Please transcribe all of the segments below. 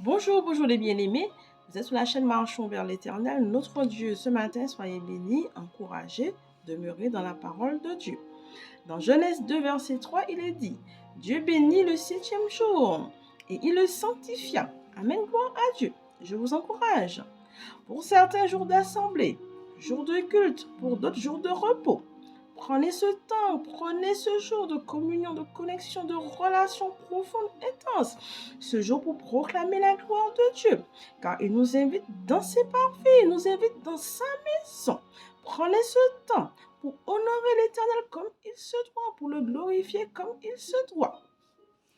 Bonjour, bonjour les bien-aimés. Vous êtes sur la chaîne Marchons vers l'Éternel. Notre Dieu, ce matin, soyez bénis, encouragés, demeurez dans la parole de Dieu. Dans Genèse 2, verset 3, il est dit, Dieu bénit le septième jour et il le sanctifia. Amen, gloire à Dieu. Je vous encourage. Pour certains jours d'assemblée, jours de culte, pour d'autres jours de repos. Prenez ce temps, prenez ce jour de communion, de connexion, de relation profonde, intense. Ce jour pour proclamer la gloire de Dieu, car il nous invite dans ses parvis, il nous invite dans sa maison. Prenez ce temps pour honorer l'Éternel comme il se doit, pour le glorifier comme il se doit.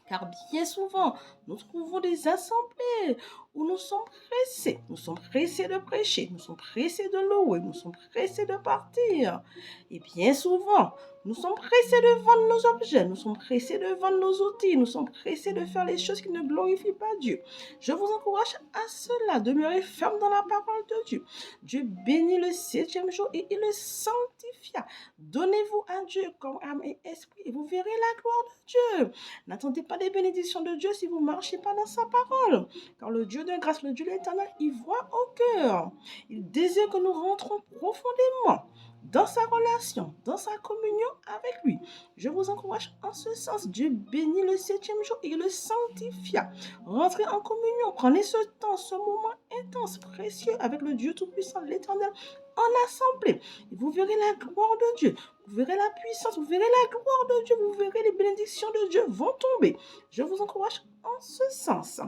Car bien souvent, nous trouvons des assemblées où nous sommes pressés. Nous sommes pressés de prêcher, nous sommes pressés de louer, nous sommes pressés de partir. Et bien souvent, nous sommes pressés de vendre nos objets, nous sommes pressés de vendre nos outils, nous sommes pressés de faire les choses qui ne glorifient pas Dieu. Je vous encourage à cela, demeurer ferme dans la parole de Dieu. Dieu bénit le septième jour et il le sanctifia. Donnez-vous à Dieu comme âme et esprit et vous verrez la gloire de Dieu. N'attendez pas des bénédictions de Dieu si vous ne marchez pas dans sa parole. Car le Dieu de grâce, le Dieu de l'éternel, il voit au cœur. Il désire que nous rentrons profondément dans sa relation, dans sa communion avec lui. Je vous encourage en ce sens. Dieu bénit le septième jour et le sanctifia. Rentrez en communion. Prenez ce temps, ce moment intense, précieux avec le Dieu Tout-Puissant, l'Éternel, en assemblée. Et vous verrez la gloire de Dieu. Vous verrez la puissance, vous verrez la gloire de Dieu, vous verrez les bénédictions de Dieu vont tomber. Je vous encourage en ce sens.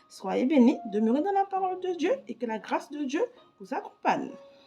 Soyez bénis, demeurez dans la parole de Dieu et que la grâce de Dieu vous accompagne.